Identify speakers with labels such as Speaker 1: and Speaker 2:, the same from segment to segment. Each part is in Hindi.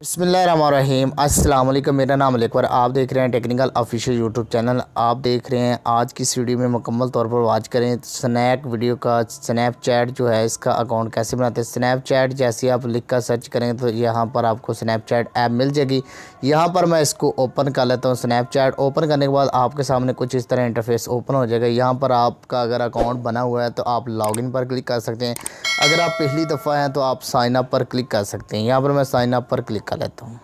Speaker 1: बिस्मिल्लाहिर्रहमानिर्रहीम। अस्सलाम वालेकुम। मेरा नाम लेकर आप देख रहे हैं टेक्निकल ऑफिशियल यूट्यूब चैनल। आप देख रहे हैं आज की इस वीडियो में मुकम्मल तौर पर वाच करें स्नैक वीडियो का स्नैपचैट जो है इसका अकाउंट कैसे बनाते हैं। स्नैपचैट जैसे आप लिख कर सर्च करेंगे तो यहाँ पर आपको स्नैपचैट ऐप मिल जाएगी। यहाँ पर मैं इसको ओपन कर लेता हूँ। स्नैपचैट ओपन करने के बाद आपके सामने कुछ इस तरह इंटरफेस ओपन हो जाएगा। यहाँ पर आपका अगर अकाउंट बना हुआ है तो आप लॉगिन पर क्लिक कर सकते हैं। अगर आप पहली दफ़ा हैं तो आप साइन अप पर क्लिक कर सकते हैं। यहाँ पर मैं साइन अप पर क्लिक कर लेता हूँ।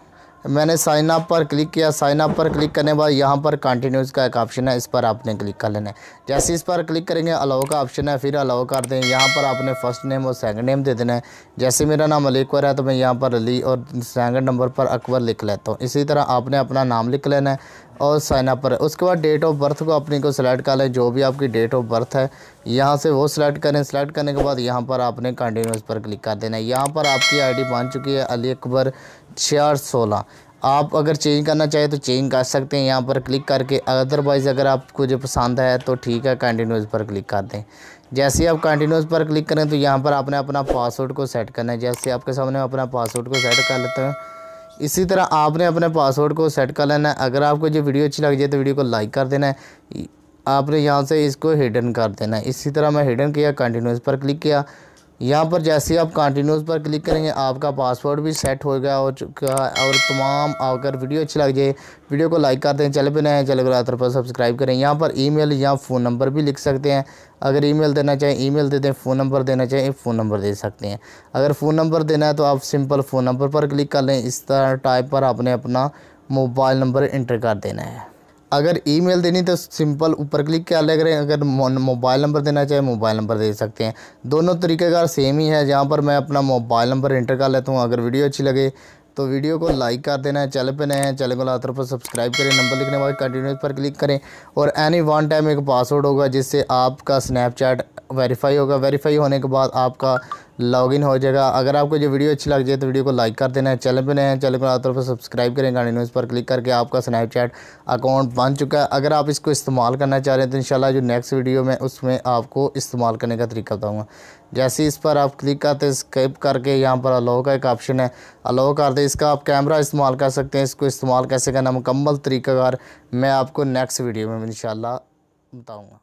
Speaker 1: मैंने साइन अप पर क्लिक किया। साइन अप पर क्लिक करने के बाद यहाँ पर कंटिन्यूस का एक ऑप्शन है, इस पर आपने क्लिक कर लेना है। जैसे इस पर क्लिक करेंगे अलाउ का ऑप्शन है, फिर अलाउ कर दें। यहाँ पर आपने फर्स्ट नेम और सेकंड नेम दे देना है। जैसे मेरा नाम अलीकर है तो मैं यहाँ पर अली और सेकंड नंबर पर अकबर लिख लेता हूँ। इसी तरह आपने अपना नाम लिख लेना है और साइन अप पर। उसके बाद डेट ऑफ बर्थ को अपनी को सिलेक्ट कर लें, जो भी आपकी डेट ऑफ बर्थ है यहाँ से वो सिलेक्ट करें। सिलेक्ट करने के बाद यहाँ पर आपने कंटिन्यूस पर क्लिक कर देना है। यहाँ पर आपकी आईडी बन चुकी है अली अकबर 6616। आप अगर चेंज करना चाहें तो चेंज कर सकते हैं यहाँ पर क्लिक करके। अदरवाइज़ अगर आपको जो पसंद है तो ठीक है, कंटिन्यूस पर क्लिक कर दें। जैसे आप कंटिन्यूस पर क्लिक करें तो यहाँ पर आपने अपना पासवर्ड को सेट करना है। जैसे आपके सामने अपना पासवर्ड को सेट कर लेते हैं, इसी तरह आपने अपने पासवर्ड को सेट कर लेना है। अगर आपको जो वीडियो अच्छी लग जाए तो वीडियो को लाइक कर देना है। आपने यहाँ से इसको हिडन कर देना है। इसी तरह मैं हिडन किया, कंटिन्यूस पर क्लिक किया। यहाँ पर जैसे आप कंटिन्यूस पर क्लिक करेंगे आपका पासवर्ड भी सेट हो गया हो चुका है। और तमाम अगर वीडियो अच्छी लग जाए वीडियो को लाइक कर दें। चैनल पे नए हैं चैनल को लाइक पर सब्सक्राइब करें। यहाँ पर ईमेल या फ़ोन नंबर भी लिख सकते हैं। अगर ईमेल देना चाहें ईमेल दे दें, फ़ोन नंबर देना चाहें फ़ोन नंबर दे सकते हैं। अगर फ़ोन नंबर देना है तो आप सिंपल फ़ोन नंबर पर क्लिक कर लें। इस तरह टाइप पर आपने अपना मोबाइल नंबर इंटर कर देना है। अगर ईमेल देनी तो सिंपल ऊपर क्लिक कर ले करें। अगर मोबाइल नंबर देना चाहे मोबाइल नंबर दे सकते हैं। दोनों तरीक़ेकार सेम ही है। जहाँ पर मैं अपना मोबाइल नंबर इंटर कर लेता हूँ। अगर वीडियो अच्छी लगे तो वीडियो को लाइक कर देना है। चैनल पे नए हैं चैनल को लाइक पर सब्सक्राइब करें। नंबर लिखने के बाद कंटिन्यूस पर क्लिक करें और एनी वन टाइम एक पासवर्ड होगा जिससे आपका स्नैपचैट वेरीफाई होगा। वेरीफाई होने के बाद आपका लॉगिन हो जाएगा। अगर आपको जो वीडियो अच्छी लग जाए तो वीडियो को लाइक कर देना है। चैनल पे नए हैं चैनल को लाइक पर सब्सक्राइब करें। कंटिन्यूस पर क्लिक करके आपका स्नैपचैट अकाउंट बन चुका है। अगर आप इसको इस्तेमाल करना चाह रहे हैं तो इंशाल्लाह जो नेक्स्ट वीडियो में उसमें आपको इस्तेमाल करने का तरीका बताऊँगा। जैसे इस पर आप क्लिक करते हैं स्किप करके यहाँ पर अलाउ का एक ऑप्शन है, अलाउ कर दे। इसका आप कैमरा इस्तेमाल कर सकते हैं। इसको इस्तेमाल कैसे करना मुकम्मल तरीक़ाकार मैं आपको नेक्स्ट वीडियो में इंशाल्लाह बताऊँगा।